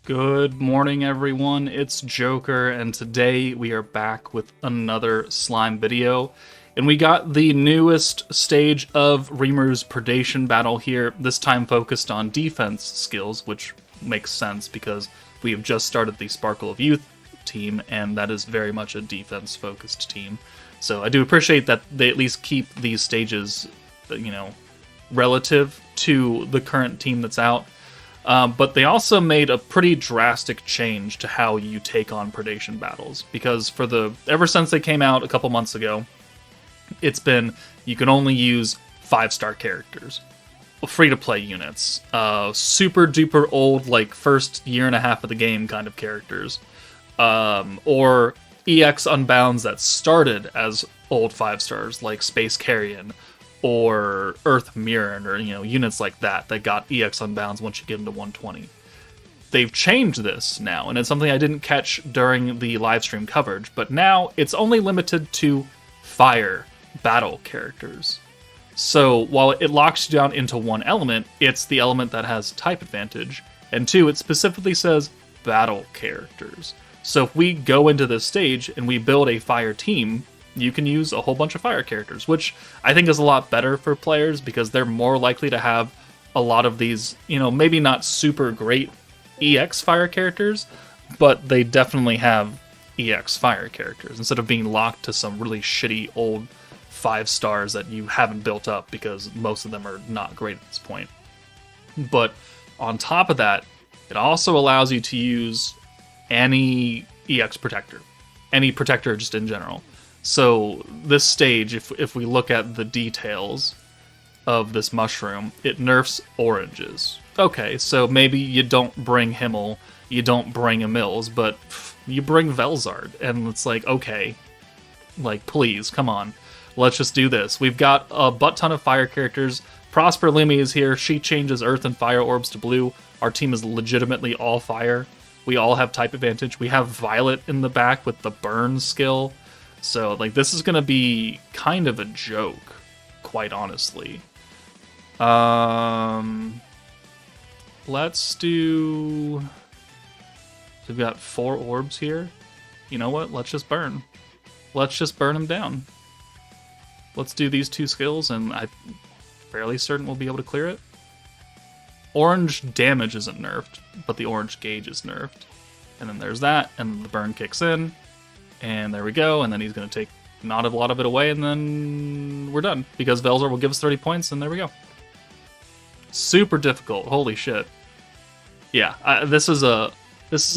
Good morning, everyone. It's Joker, and today we are back with another slime video. And we got the newest stage of Rimuru's Predation Battle here, this time focused on defense skills, which makes sense because we have just started the Sparkle of Youth team, and that is very much a defense-focused team. So I do appreciate that they at least keep these stages, relative to the current team that's out. But they also made a pretty drastic change to how you take on predation battles, because ever since they came out a couple months ago, it's been you can only use 5-star characters, free-to-play units, super duper old, like first year and a half of the game kind of characters, or EX Unbounds that started as old 5-stars like Space Carrion or Earth Mirror, or units like that got EX Unbounds once you get into 120. They've changed this now, and it's something I didn't catch during the live stream coverage, but now it's only limited to fire battle characters. So while it locks you down into one element, it's the element that has type advantage, and two, it specifically says battle characters. So if we go into this stage and we build a fire team, you can use a whole bunch of fire characters, which I think is a lot better for players because they're more likely to have a lot of these, maybe not super great EX fire characters, but they definitely have EX fire characters instead of being locked to some really shitty old 5-stars that you haven't built up because most of them are not great at this point. But on top of that, it also allows you to use any EX protector, any protector just in general. So this stage, if we look at the details of this mushroom, it nerfs oranges. Okay, so maybe you don't bring Himmel, you don't bring Emils, but you bring Velzard, and it's like, okay, like, please, come on, let's just do this. We've got a butt ton of fire characters. Prosper Lumi is here. She changes earth and fire orbs to blue. Our team is legitimately all fire. We all have type advantage. We have Violet in the back with the burn skill. So, like, this is going to be kind of a joke, quite honestly. Let's do... We've got 4 orbs here. You know what? Let's just burn. Let's just burn them down. Let's do these 2 skills, and I'm fairly certain we'll be able to clear it. Orange damage isn't nerfed, but the orange gauge is nerfed. And then there's that, and the burn kicks in. And there we go, and then he's going to take not a lot of it away, and then we're done. Because Velzor will give us 30 points, and there we go. Super difficult, holy shit. Yeah, this is a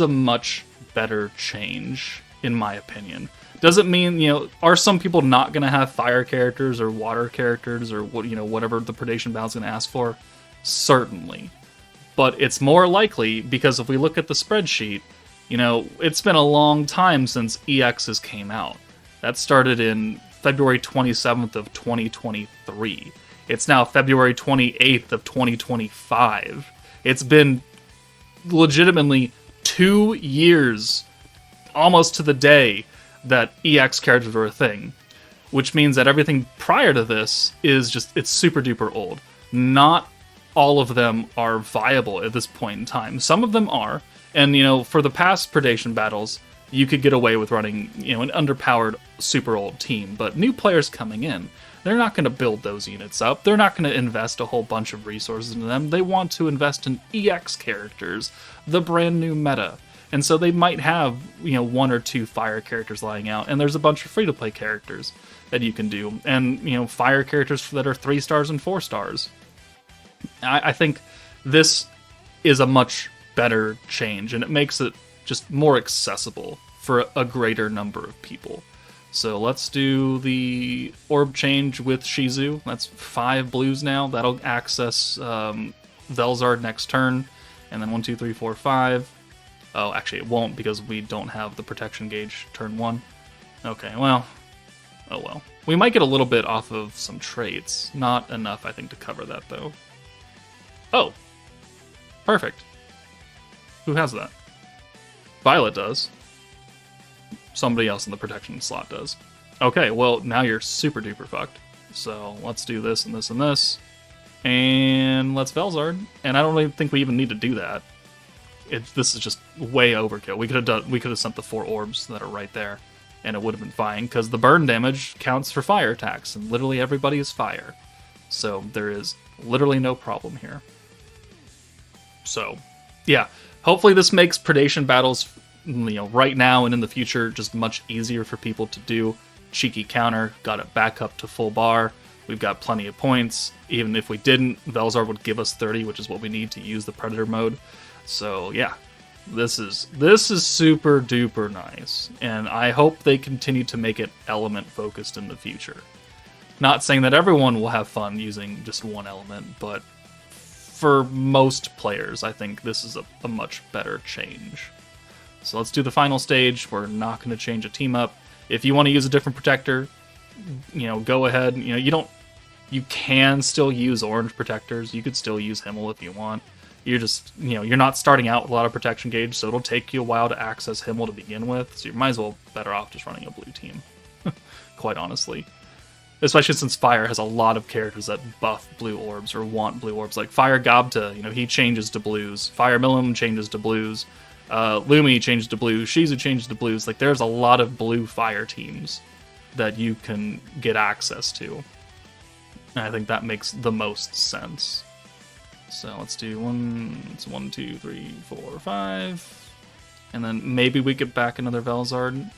much better change, in my opinion. Doesn't mean, are some people not going to have fire characters or water characters or whatever the Predation Battle's going to ask for? Certainly. But it's more likely, because if we look at the spreadsheet, it's been a long time since EXs came out. That started in February 27th of 2023. It's now February 28th of 2025. It's been legitimately 2 years, almost to the day, that EX characters were a thing. Which means that everything prior to this is it's super duper old. Not all of them are viable at this point in time. Some of them are. And, for the past Predation battles, you could get away with running, an underpowered, super old team. But new players coming in, they're not going to build those units up. They're not going to invest a whole bunch of resources into them. They want to invest in EX characters, the brand new meta. And so they might have, 1 or 2 fire characters lying out. And there's a bunch of free-to-play characters that you can do. And, fire characters that are 3 stars and 4 stars. I think this is a much better change, and it makes it just more accessible for a greater number of people. So let's do the orb change with Shizu. That's 5 blues now. That'll access Velzard next turn, and then 1, 2, 3, 4, 5. Oh, actually it won't because we don't have the protection gauge turn 1. Okay, well, oh well. We might get a little bit off of some traits. Not enough, I think, to cover that though. Oh, perfect. Who has that? Violet does. Somebody else in the protection slot does. Okay, well, now you're super duper fucked. So let's do this and this and this. And let's Velzard. And I don't really think we even need to do that. This is just way overkill. We could have sent the 4 orbs that are right there, and it would have been fine, because the burn damage counts for fire attacks, and literally everybody is fire. So there is literally no problem here. So, yeah. Hopefully this makes Predation Battles, right now and in the future, just much easier for people to do. Cheeky counter, got it back up to full bar. We've got plenty of points. Even if we didn't, Velzard would give us 30, which is what we need to use the Predator mode. So yeah, this is super duper nice, and I hope they continue to make it element focused in the future. Not saying that everyone will have fun using just one element, but for most players, I think this is a much better change. So let's do the final stage. We're not going to change a team up. If you want to use a different protector, go ahead. You can still use orange protectors. You could still use Himmel if you want. You're just, you're not starting out with a lot of protection gauge, so it'll take you a while to access Himmel to begin with. So you might as well better off just running a blue team, quite honestly. Especially since Fire has a lot of characters that buff blue orbs or want blue orbs. Like Fire Gobta, he changes to blues. Fire Milim changes to blues. Lumi changes to blues. Shizu changes to blues. Like, there's a lot of blue Fire teams that you can get access to. And I think that makes the most sense. So let's do 1, 2, 3, 4, 5. And then maybe we get back another Velzard,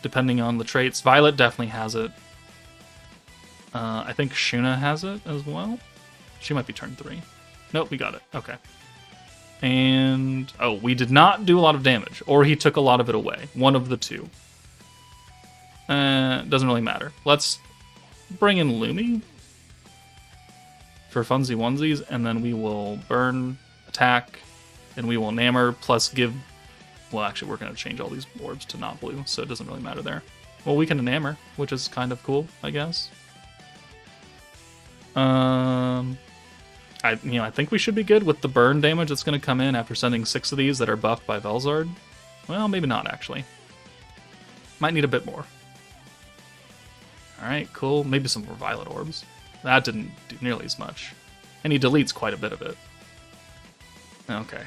depending on the traits. Violet definitely has it. I think Shuna has it as well. She might be turn 3. Nope, we got it. Okay. And, we did not do a lot of damage, or he took a lot of it away. One of the two. Doesn't really matter. Let's bring in Lumi for funsy onesies, and then we will burn, attack, and we will Nammer, plus give... Well, actually, we're going to change all these orbs to not blue, so it doesn't really matter there. Well, we can Nammer, which is kind of cool, I guess. I think we should be good with the burn damage that's going to come in after sending 6 of these that are buffed by Velzard. Well, maybe not, actually. Might need a bit more. Alright, cool. Maybe some more Violet Orbs. That didn't do nearly as much. And he deletes quite a bit of it. Okay.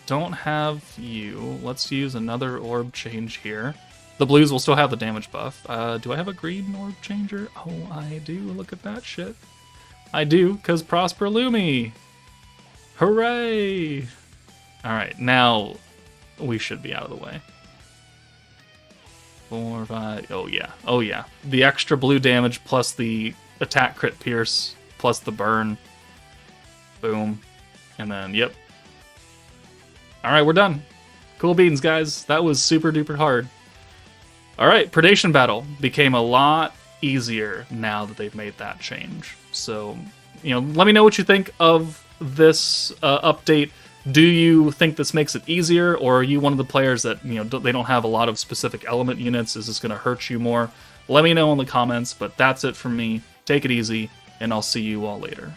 Don't have you. Let's use another orb change here. The blues will still have the damage buff. Do I have a green orb changer? Oh, I do. Look at that shit. I do, because Prosper Lumi. Hooray! Alright, now we should be out of the way. 4, 5... Oh, yeah. Oh, yeah. The extra blue damage plus the attack crit pierce plus the burn. Boom. And then, yep. Alright, we're done. Cool beans, guys. That was super duper hard. Alright, Predation Battle became a lot easier now that they've made that change. So, let me know what you think of this update. Do you think this makes it easier, or are you one of the players that, they don't have a lot of specific element units? Is this going to hurt you more? Let me know in the comments, but that's it from me. Take it easy, and I'll see you all later.